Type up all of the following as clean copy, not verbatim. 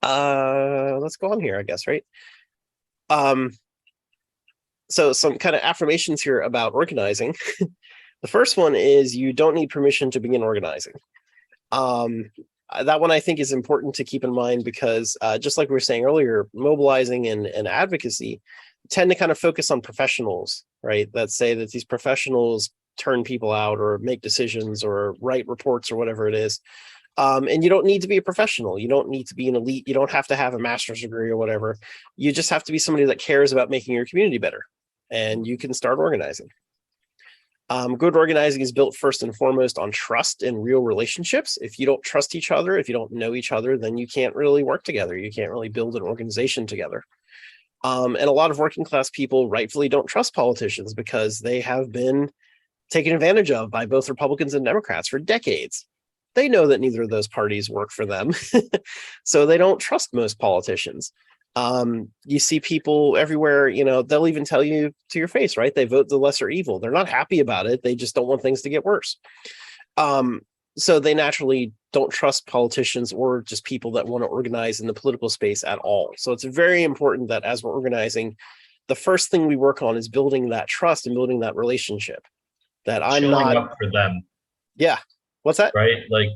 Let's go on here, I guess, right? Um, so some kind of affirmations here about organizing. The first one is you don't need permission to begin organizing. Um, that one I think is important to keep in mind because just like we were saying earlier, mobilizing and advocacy tend to kind of focus on professionals, right? That say that these professionals turn people out or make decisions or write reports or whatever it is. And you don't need to be a professional. You don't need to be an elite. You don't have to have a master's degree or whatever. You just have to be somebody that cares about making your community better. And you can start organizing. Good organizing is built first and foremost on trust and real relationships. If you don't trust each other, if you don't know each other, then you can't really work together. You can't really build an organization together. And a lot of working class people rightfully don't trust politicians because they have been taken advantage of by both Republicans and Democrats for decades. They know that neither of those parties work for them. So they don't trust most politicians. You see people everywhere, they'll even tell you to your face, right? They vote the lesser evil. They're not happy about it. They just don't want things to get worse. So they naturally don't trust politicians or just people that want to organize in the political space at all. So it's very important that as we're organizing, the first thing we work on is building that trust and building that relationship. That I'm Showing not, up for them, yeah. What's that? right? Like,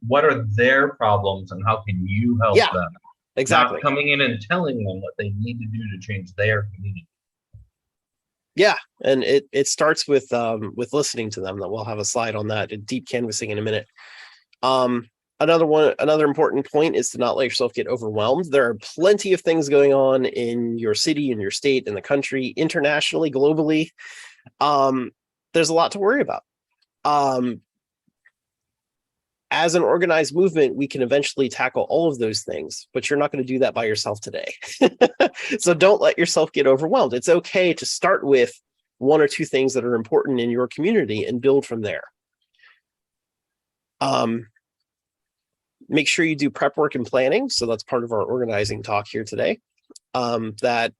what are their problems and how can you help Yeah, them? Not exactly. coming in and telling them what they need to do to change their community. Yeah, and it starts with listening to them. That we'll have a slide on that, deep canvassing in a minute. Um, another important point is to not let yourself get overwhelmed. There are plenty of things going on in your city, in your state, in the country, internationally, globally. Um, there's a lot to worry about. Um, as an organized movement, we can eventually tackle all of those things, but you're not going to do that by yourself today. So don't let yourself get overwhelmed. It's okay to start with one or two things that are important in your community and build from there. Um, Make sure you do prep work and planning. So that's part of our organizing talk here today. That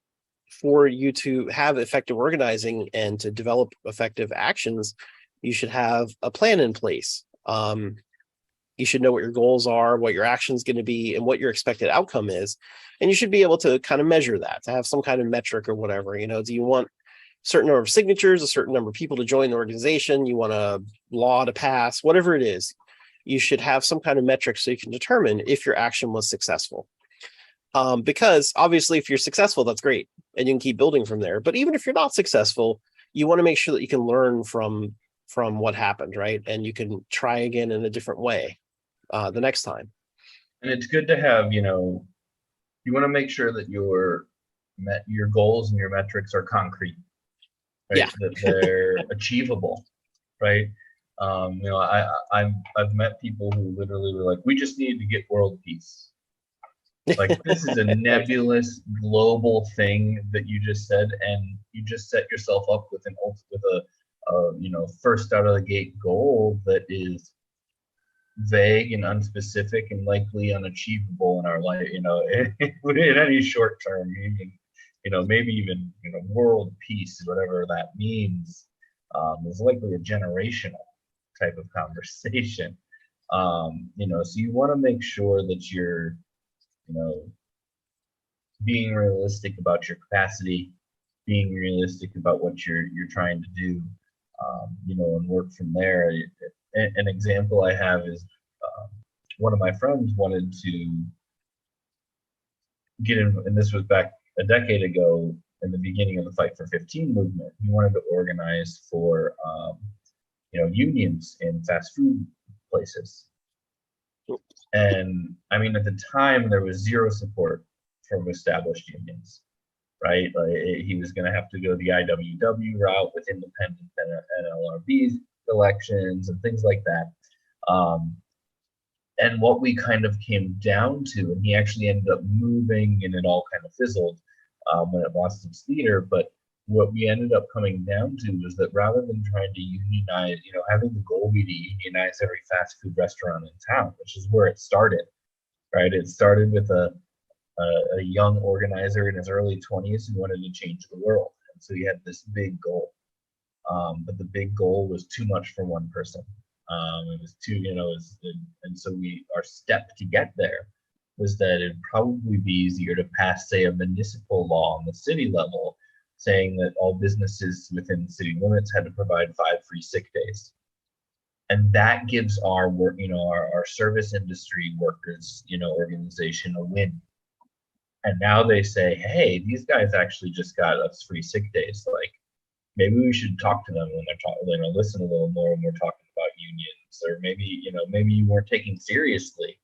for you to have effective organizing and to develop effective actions, you should have a plan in place. You should know what your goals are, what your action is going to be, and what your expected outcome is. And you should be able to kind of measure that, to have some kind of metric or whatever. Do you want a certain number of signatures, a certain number of people to join the organization? You want a law to pass, whatever it is. You should have some kind of metric so you can determine if your action was successful. Because obviously, if you're successful, that's great, and you can keep building from there. But even if you're not successful, you want to make sure that you can learn from what happened, right? And you can try again in a different way the next time. And it's good to have, you want to make sure that your goals and your metrics are concrete, Yeah. right? That they're achievable, right? I've met people who literally were like, we just need to get world peace. Like, this is a nebulous global thing that you just said, and you just set yourself up with first out of the gate goal that is vague and unspecific and likely unachievable in our life, in any short term, even, maybe even, world peace, whatever that means, is likely a generational type of conversation. So you want to make sure that you're, being realistic about your capacity, being realistic about what you're trying to do, and work from there. An example I have is one of my friends wanted to get in, and this was back a decade ago in the beginning of the Fight for 15 movement. He wanted to organize for, unions in fast food places. And I mean, at the time, there was zero support from established unions, right? He was going to have to go the IWW route with independent NLRB elections and things like that. And what we kind of came down to, and he actually ended up moving and it all kind of fizzled when it lost its leader. But what we ended up coming down to was that rather than trying to unionize, having the goal be to unionize every fast food restaurant in town, which is where it started, right? It started with a young organizer in his early 20s who wanted to change the world. And so he had this big goal. But the big goal was too much for one person. It was too, and so our step to get there was that it'd probably be easier to pass, say, a municipal law on the city level saying that all businesses within city limits had to provide 5 free sick days. And that gives our work, our service industry workers, organization a win. And now they say, hey, these guys actually just got us free sick days. Like, maybe we should talk to them when they're talking, listen a little more when we're talking about unions, or maybe you weren't taken seriously.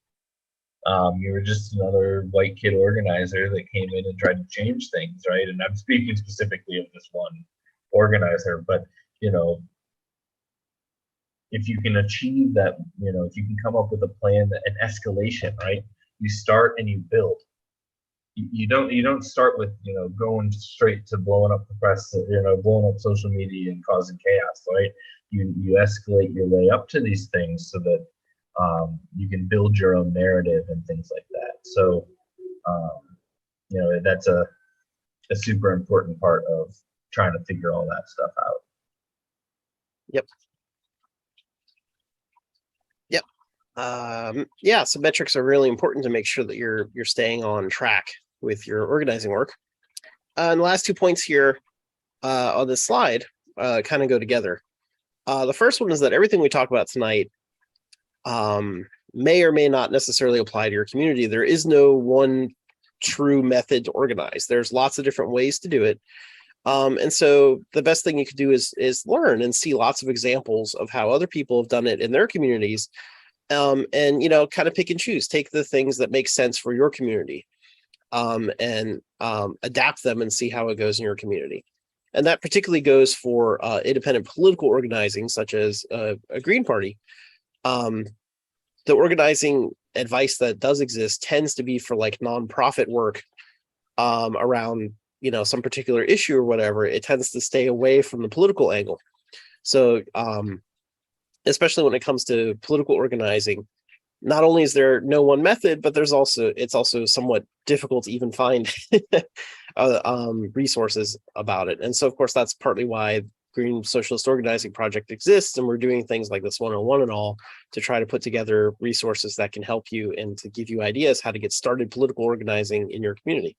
You were just another white kid organizer that came in and tried to change things, right? And I'm speaking specifically of this one organizer, but if you can achieve that, if you can come up with a plan, an escalation, right? You start and you build. You don't start with going straight to blowing up the press, blowing up social media and causing chaos, right? You escalate your way up to these things so that you can build your own narrative and things like that. So that's a super important part of trying to figure all that stuff out. Yep. Yeah, so metrics are really important to make sure that you're staying on track with your organizing work. And the last 2 points here on this slide kind of go together. The first one is that everything we talk about tonight may or may not necessarily apply to your community. There is no one true method to organize. There's lots of different ways to do it. And so the best thing you could do is learn and see lots of examples of how other people have done it in their communities. And kind of pick and choose, take the things that make sense for your community, and adapt them and see how it goes in your community. And that particularly goes for independent political organizing, such as a Green Party. The organizing advice that does exist tends to be for like nonprofit work around some particular issue or whatever. It tends to stay away from the political angle. So especially when it comes to political organizing, not only is there no one method, but it's also somewhat difficult to even find resources about it. And so, of course, that's partly why Green Socialist Organizing Project exists, and we're doing things like this 101 and all to try to put together resources that can help you and to give you ideas how to get started political organizing in your community.